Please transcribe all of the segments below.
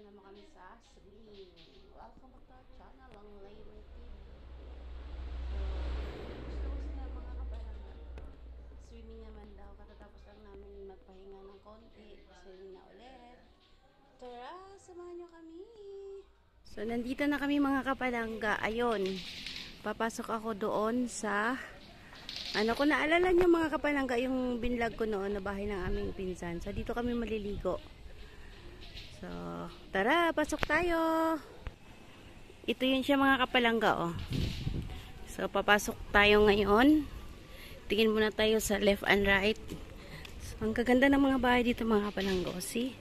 naman kami sa swimming. Welcome back to our channel, ang Layman TV. So, gusto na mga kapalangga. Swimming naman daw. Katatapos lang namin magpahinga ng konti. Swimming na ulit. Tara, samahan nyo kami. So, nandito na kami mga kapalangga. Ayun, papasok ako doon sa... Ano, kung naalala nyo mga kapalangga, yung binlog ko noon na bahay ng aming pinsan. So, dito kami maliligo. So, tara, pasok tayo. Ito yun siya mga kapalangga, oh. So, papasok tayo ngayon. Tingin muna tayo sa left and right. So, ang gaganda ng mga bahay dito mga kapalangga, oh. See?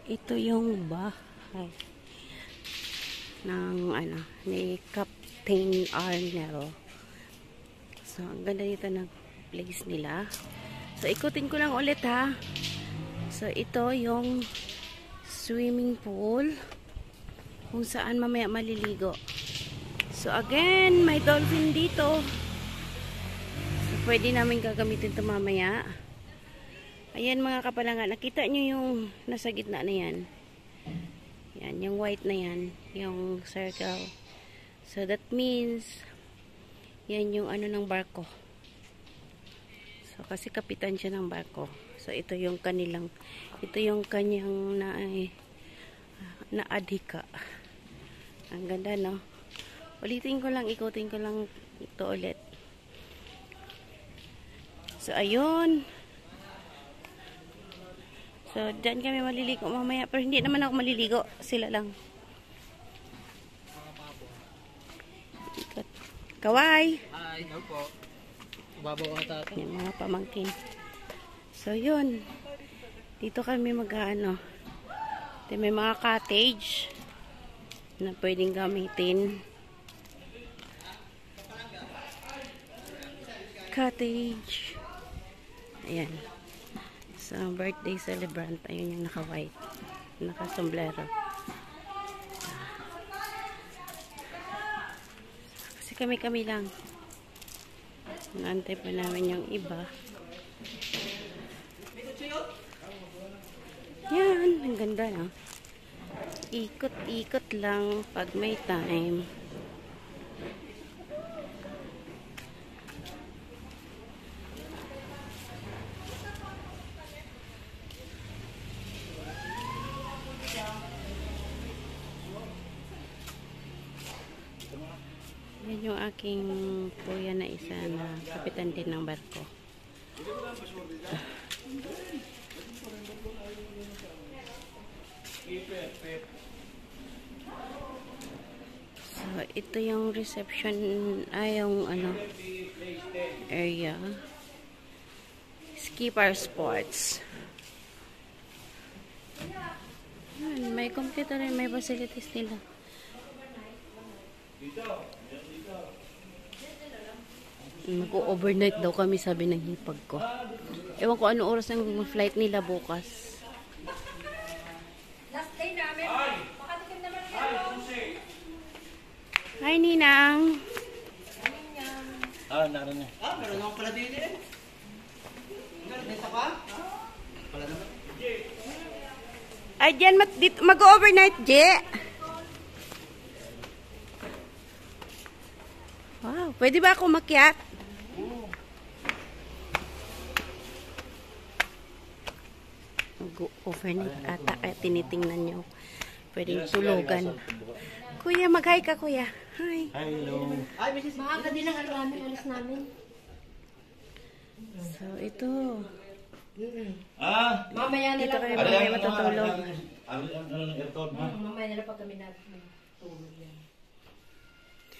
Ito yung bahay ng, ano, ni Captain Arnel. So, ang ganda dito ng place nila. So, ikutin ko lang ulit, ha. So, ito yung swimming pool kung saan mamaya maliligo. So, again, may dolphin dito. So, pwede namin gagamitin ito mamaya. Ayan mga kapalangga, nakita nyo yung nasa gitna na yan. Yan, yung white na yan. Yung circle. So, that means yan yung ano ng barko. So, kasi kapitan siya ng barko. So, ito yung kanyang naadhika. Ang ganda, no? Ulitin ko lang, ikutin ko lang ito ulit. So, ayun. So, dyan kami maliligo mamaya. Pero hindi naman ako maliligo. Sila lang. Kaway! Hi, hello po. Babaw ka tata. Yan, mga pamangkin. So, yun. Dito kami mag-ano. May mga cottage na pwedeng gamitin. Cottage. Ayan. So, birthday celebrant. Ayun yung naka-white. Naka-sombrero. Kasi kami lang. Naantay pa namin yung iba. Yan, ang ganda, no? Ikot-ikot lang pag may time. Yan yung aking kuya na isa na kapitan din ng barko. So, ito yung reception, yung ano, area. Skipper Sports. Yan, may computer rin, may facilities nila. Mag-overnight daw kami, sabi ng hipag ko. Ewan ko ano oras ang flight nila bukas. Last day namin. Makatikim naman yan. Hi, Ninang. Naroon na. Meron ako pala din eh. Nita ka? Pala naman. Ay, dyan mag-overnight, Je. Wow, pwede ba ako makyat? Mag-overnight ata, kaya tinitingnan nyo. Pwedeng tulugan. Kuya, mag-hi ka, kuya. Hi. Hello. Ay, Mrs. Maaga din ang namin, alis namin. So, ito. Mamaya Dito nila. kami mamaya matutulog. Mamaya nila pag kami natulog yan.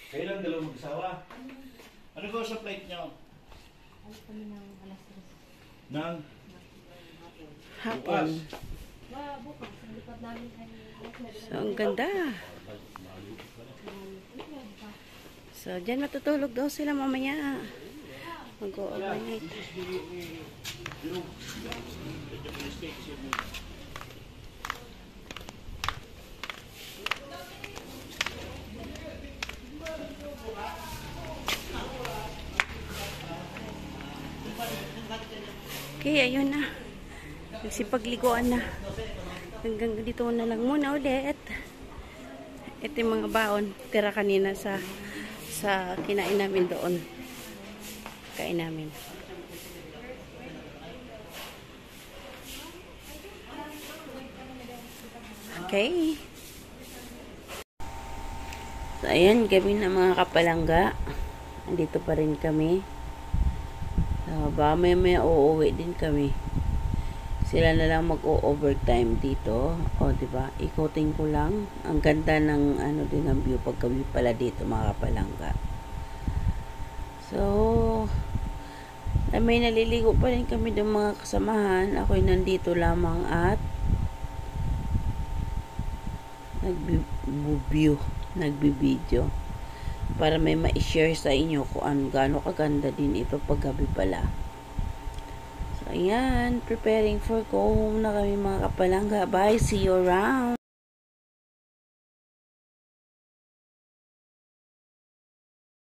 Kailan dalawang mag-asawa? Ano ba sa flight nyo? Alis kami ng alas 3. Nang? Hapon. Bukas, ang likod namin ay So, ang ganda. So, dyan matutulog daw sila mamaya. Mag-overnight. Okay, ayun na. Nagsipagliguan na. hanggang dito na lang muna ulit. Ito yung mga baon. Tira kanina sa kinain namin doon. Kain namin. Okay. So, ayan, gabi na mga kapalangga. Andito pa rin kami. So, baka may uuwi din kami. Sila na lang mag-overtime dito. O, diba? Ikutin ko lang. Ang ganda ng ano din ang view pag kami pala dito mga kapalangga. So, may naliligo pa rin kami ng mga kasamahan. Ako'y nandito lamang at nagbibideo para may ma-share sa inyo kung gaano kaganda din ito paggabi pala. So, ayan, preparing for go home na kami mga kapalangga. Bye, see you around.